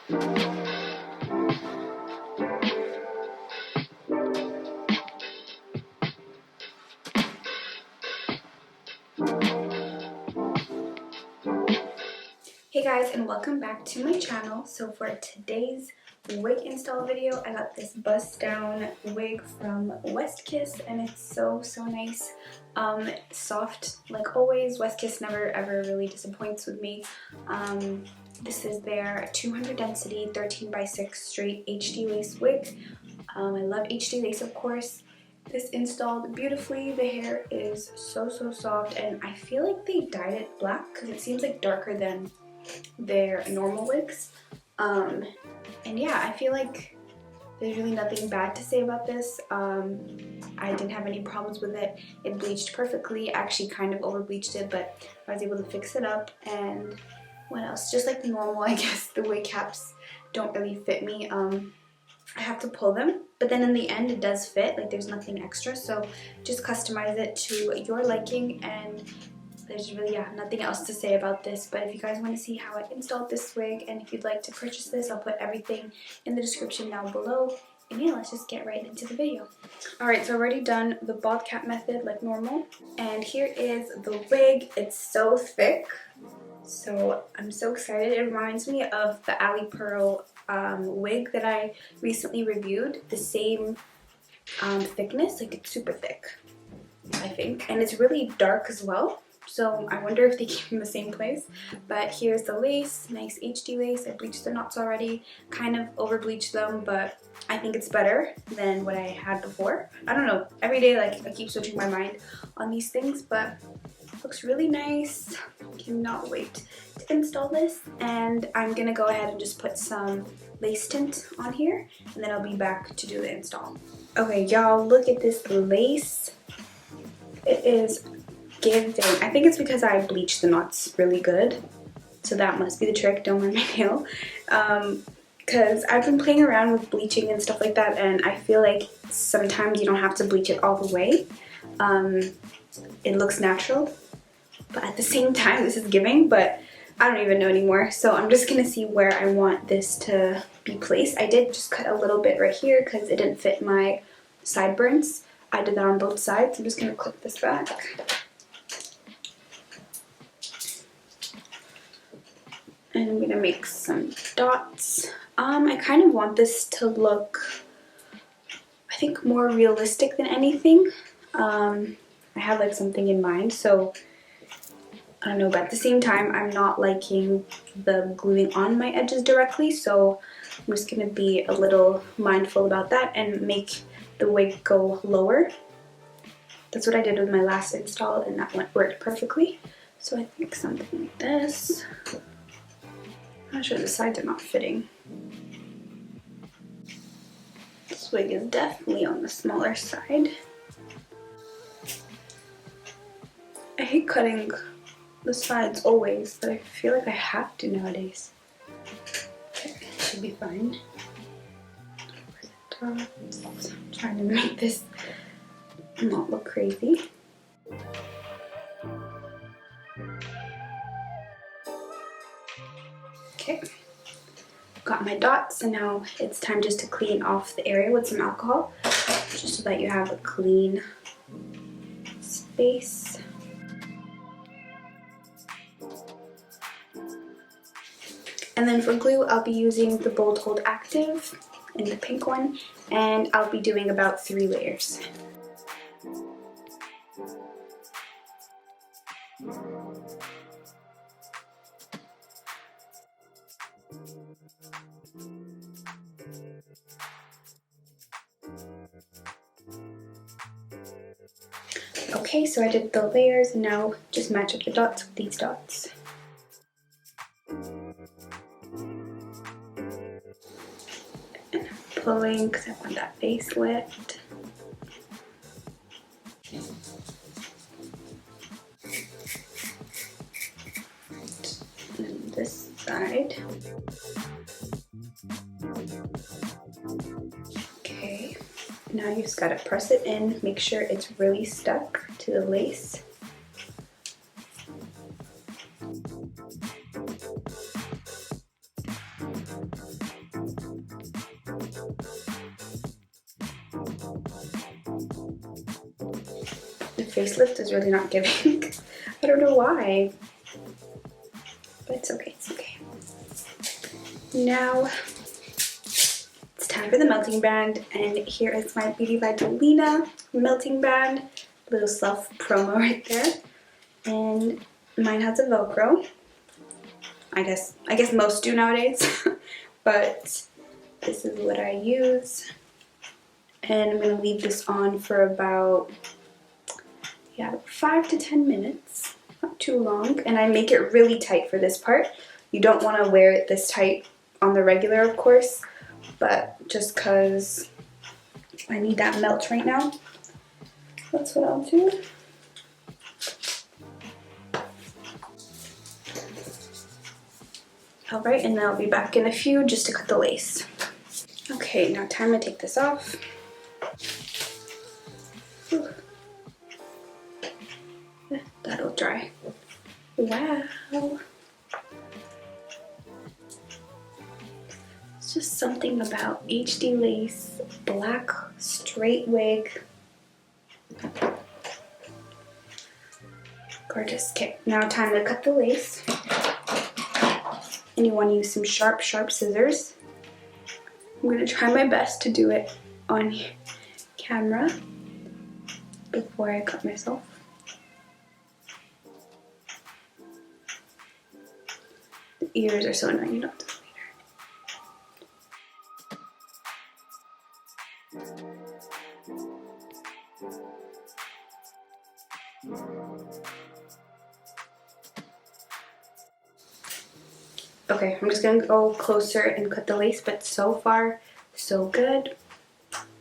Hey guys, and welcome back to my channel. So for today's wig install video, I got this bust down wig from West Kiss, and it's so nice. Soft like always. West Kiss never ever really disappoints with me. This is their 200 density 13x6 straight HD lace wig. I love HD lace, of course. This installed beautifully. The hair is so soft, and I feel like they dyed it black because it seems like darker than their normal wigs. And yeah, I feel like there's really nothing bad to say about this. I didn't have any problems with it. It bleached perfectly. I actually kind of over bleached it, but I was able to fix it up. And what else? Just like the normal, I guess the wig caps don't really fit me. I have to pull them, but then in the end it does fit. Like there's nothing extra, so just customize it to your liking. And there's really nothing else to say about this. But if you guys want to see how I installed this wig, and if you'd like to purchase this, I'll put everything in the description down below. And yeah, let's just get right into the video. Alright, so I've already done the bald cap method like normal, and here is the wig. It's so thick, so I'm so excited. It reminds me of the Ali Pearl wig that I recently reviewed. The same thickness, like it's super thick, I think, and it's really dark as well. So I wonder if they came from the same place. But here's the lace, nice HD lace. I bleached the knots already, kind of over bleached them, but I think it's better than what I had before. I don't know, every day like I keep switching my mind on these things, but it looks really nice. Cannot wait to install this. And I'm gonna go ahead and just put some lace tint on here, and then I'll be back to do the install. Okay, y'all, look at this lace. It is giving. I think it's because I bleached the knots really good, so that must be the trick. Don't mind my nail, because I've been playing around with bleaching and stuff like that, and I feel like sometimes you don't have to bleach it all the way. It looks natural, but at the same time this is giving, but I don't even know anymore. So I'm just gonna see where I want this to be placed. I did just cut a little bit right here because it didn't fit my sideburns. I did that on both sides. I'm just gonna clip this back. And I'm gonna make some dots. I kind of want this to look, I think, more realistic than anything. I have like something in mind, so I don't know, but at the same time I'm not liking the gluing on my edges directly, so I'm just gonna be a little mindful about that and make the wig go lower. That's what I did with my last install, and that worked perfectly. So I think something like this. I'm not sure the sides are not fitting. This wig is definitely on the smaller side. I hate cutting the sides always, but I feel like I have to nowadays. Okay, should be fine. I'm trying to make this not look crazy. Okay, got my dots, and now it's time just to clean off the area with some alcohol, just so that you have a clean space. And then for glue, I'll be using the Bold Hold Active in the pink one, and I'll be doing about 3 layers. Okay, so I did the layers, and now just match up the dots with these dots. And I'm pulling because I want that facelift. And this side. Okay, now you just gotta press it in, make sure it's really stuck to the lace. facelift is really not giving. I don't know why. But it's okay, it's okay. Now, it's time for the melting band, and here is my Beauty Vitalina melting band. Little self promo right there. And mine has a Velcro. I guess most do nowadays. But this is what I use. And I'm gonna leave this on for about 5 to 10 minutes. Not too long. And I make it really tight for this part. You don't want to wear it this tight on the regular, of course, but just because I need that melt right now, that's what I'll do. Alright, and then I'll be back in a few just to cut the lace. Okay, now time to take this off. Whew. That'll dry. Wow. It's just something about HD lace, black straight wig. Gorgeous. Okay, now time to cut the lace. And you want to use some sharp scissors. I'm going to try my best to do it on camera before I cut myself. The ears are so annoying, you don't have to Okay, I'm just gonna go closer and cut the lace, but so far, so good.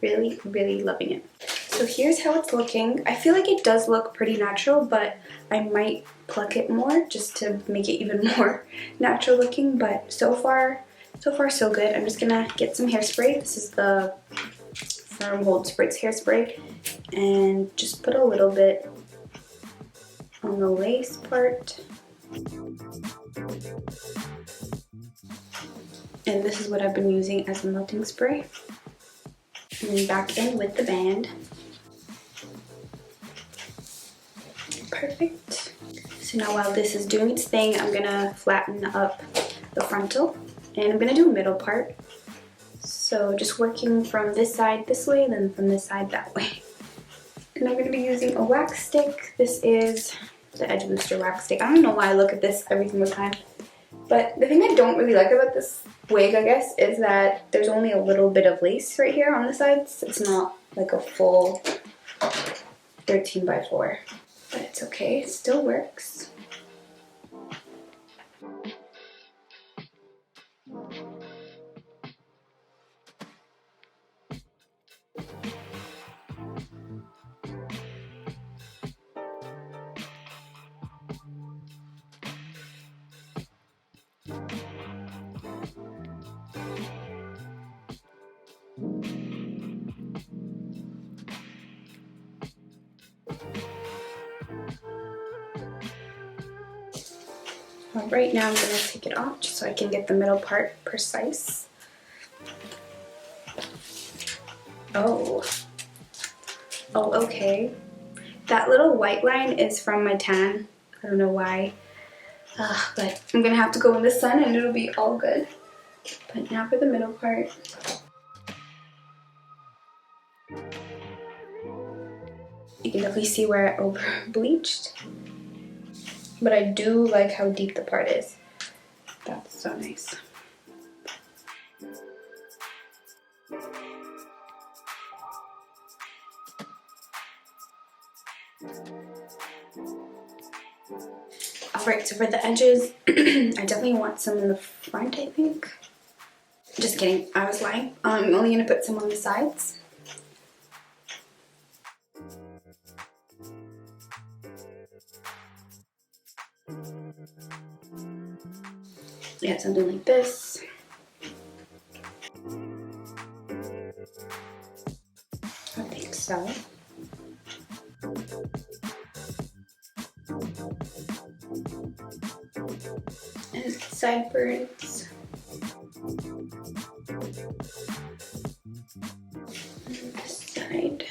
Really, really loving it. So here's how it's looking. I feel like it does look pretty natural, but I might pluck it more just to make it even more natural looking, but so far so good. I'm just gonna get some hairspray. This is the Firm Hold Spritz hairspray, and just put a little bit on the lace part. And this is what I've been using as a melting spray. And then back in with the band. Perfect. So now while this is doing its thing, I'm gonna flatten up the frontal. And I'm gonna do a middle part. So just working from this side this way, then from this side that way. And I'm gonna be using a wax stick. This is the Edge Booster wax stick. I don't know why I look at this every single time. But the thing I don't really like about this wig, I guess, is that there's only a little bit of lace right here on the sides. It's not like a full 13x4. But it's okay, it still works. Alright, now I'm going to take it off just so I can get the middle part precise. Oh, okay. That little white line is from my tan. I don't know why. But I'm going to have to go in the sun and it'll be all good. But now for the middle part. You can definitely see where I over bleached. But I do like how deep the part is. That's so nice. Alright, so for the edges, I definitely want some in the front, I think. Just kidding, I was lying. I'm only going to put some on the sides. Yeah, something like this. I think so. And sideburns. And this side.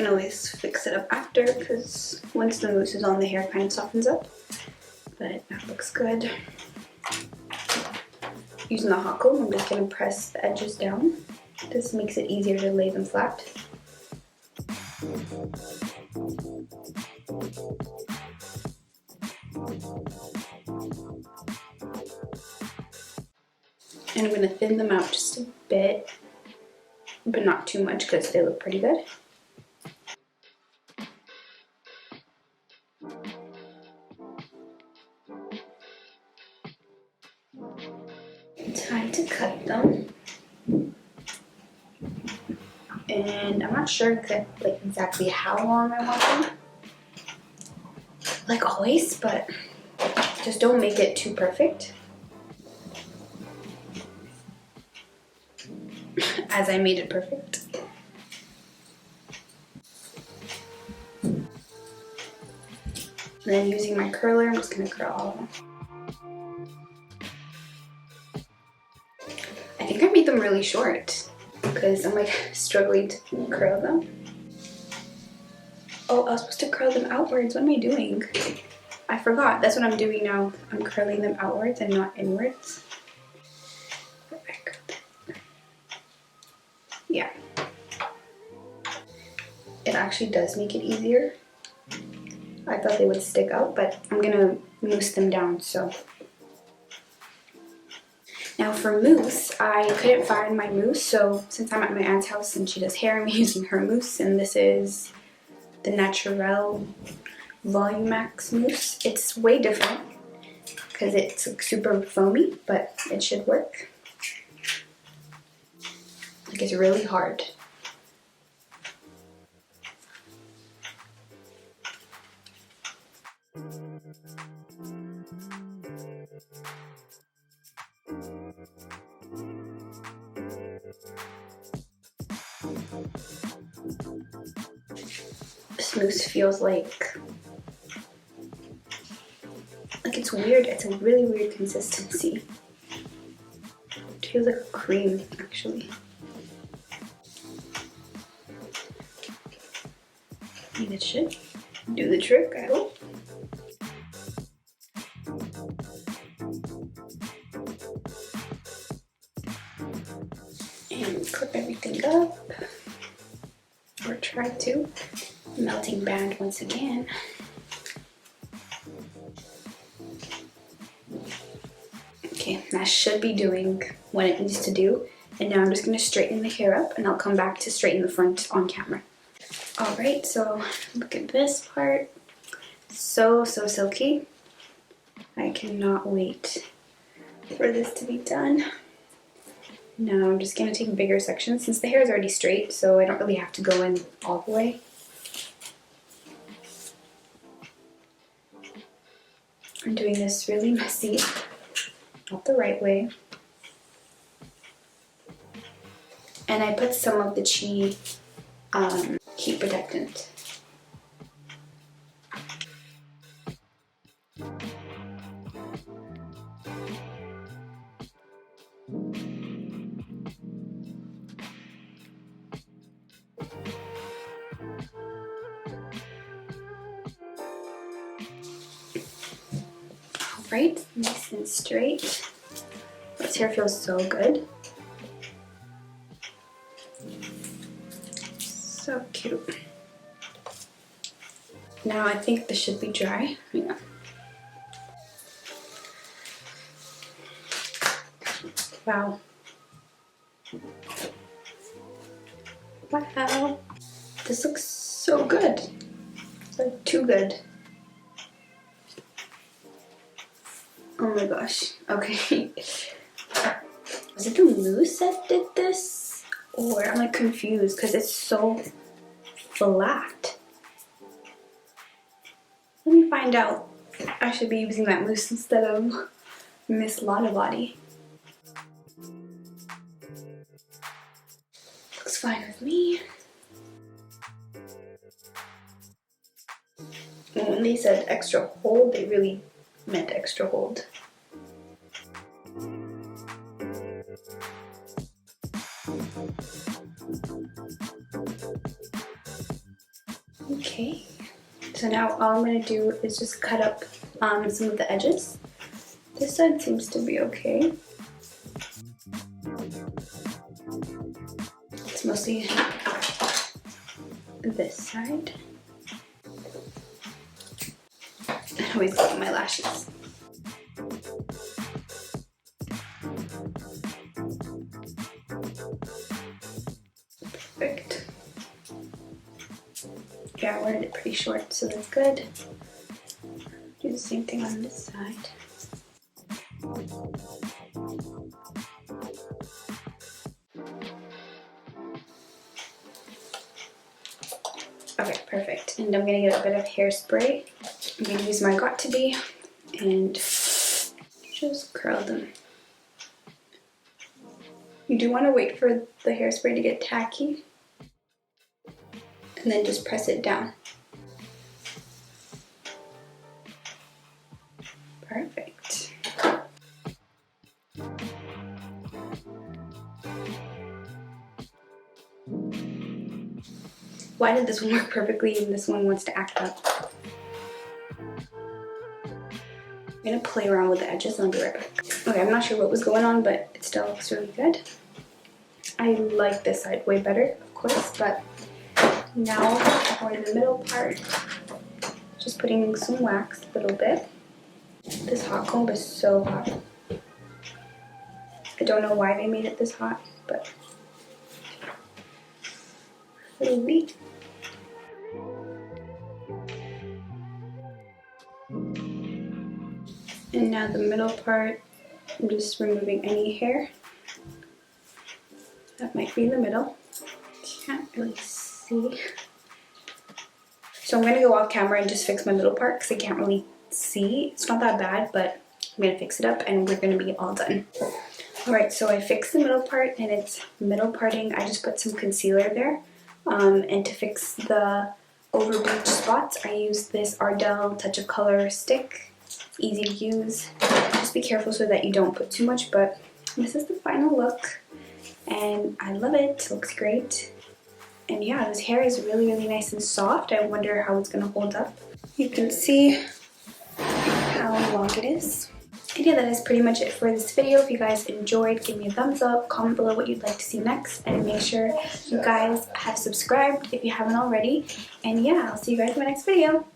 can always fix it up after because once the mousse is on, the hair kind of softens up. But that looks good. Using the hot comb, I'm just going to press the edges down. This makes it easier to lay them flat. And I'm going to thin them out just a bit, but not too much because they look pretty good. Time to cut them. And I'm not sure exactly how long I want them, like always, but just don't make it too perfect. As I made it perfect. And then using my curler, I'm just gonna curl all of them. I think I made them really short because I'm like struggling to curl them. Oh, I was supposed to curl them outwards. What am I doing? I forgot. That's what I'm doing now. I'm curling them outwards and not inwards. Yeah. It actually does make it easier. I thought they would stick out, but I'm gonna mousse them down, so. Now for mousse, I couldn't find my mousse, so since I'm at my aunt's house and she does hair, I'm using her mousse, and this is the Naturel Volume Max mousse. It's way different because it's like super foamy, but it should work. Like it's really hard. This mousse feels like it's weird. It's a really weird consistency. It feels like a cream, actually. And it should do the trick, I hope. And clip everything up, or try to. Melting band once again. Okay, that should be doing what it needs to do. And now I'm just going to straighten the hair up and I'll come back to straighten the front on camera. Alright, so look at this part. So silky. I cannot wait for this to be done. Now I'm just going to take bigger sections since the hair is already straight, so I don't really have to go in all the way. I'm doing this really messy, not the right way. And I put some of the Chi heat protectant. Alright, nice and straight. This hair feels so good. So cute. Now I think this should be dry. Yeah. Wow. Wow. This looks so good. It's like too good. Oh my gosh. Okay. Was it the mousse that did this? Or I'm like confused because it's so flat. Let me find out. I should be using that mousse instead of Miss Lotta Body. Looks fine with me. And when they said extra hold, they really meant extra hold. Okay, so now all I'm going to do is just cut up some of the edges. This side seems to be okay. It's mostly this side. I always look at my lashes. Perfect. Yeah, I wanted it pretty short, so that's good. Do the same thing on this side. Okay, perfect. And I'm gonna get a bit of hairspray. I'm gonna use my Got2b and just curl them. You do want to wait for the hairspray to get tacky and then just press it down. Perfect. Why did this one work perfectly and this one wants to act up? I'm gonna play around with the edges and I'll be right back. Okay, I'm not sure what was going on, but it still looks really good. I like this side way better, of course, but now for the middle part, just putting some wax a little bit. This hot comb is so hot. I don't know why they made it this hot, but really. And now the middle part, I'm just removing any hair that might be in the middle. Can't really see. So I'm gonna go off camera and just fix my middle part because I can't really see. It's not that bad, but I'm gonna fix it up and we're gonna be all done. Alright, so I fixed the middle part and it's middle parting. I just put some concealer there. And to fix the over-bleached spots, I used this Ardell Touch of Color stick. Easy to use. Just be careful so that you don't put too much, but this is the final look and I love it. It looks great. And yeah, this hair is really, really nice and soft. I wonder how it's gonna hold up. You can see how long it is. And yeah, that is pretty much it for this video. If you guys enjoyed, give me a thumbs up, comment below what you'd like to see next, and make sure you guys have subscribed if you haven't already. And yeah, I'll see you guys in my next video.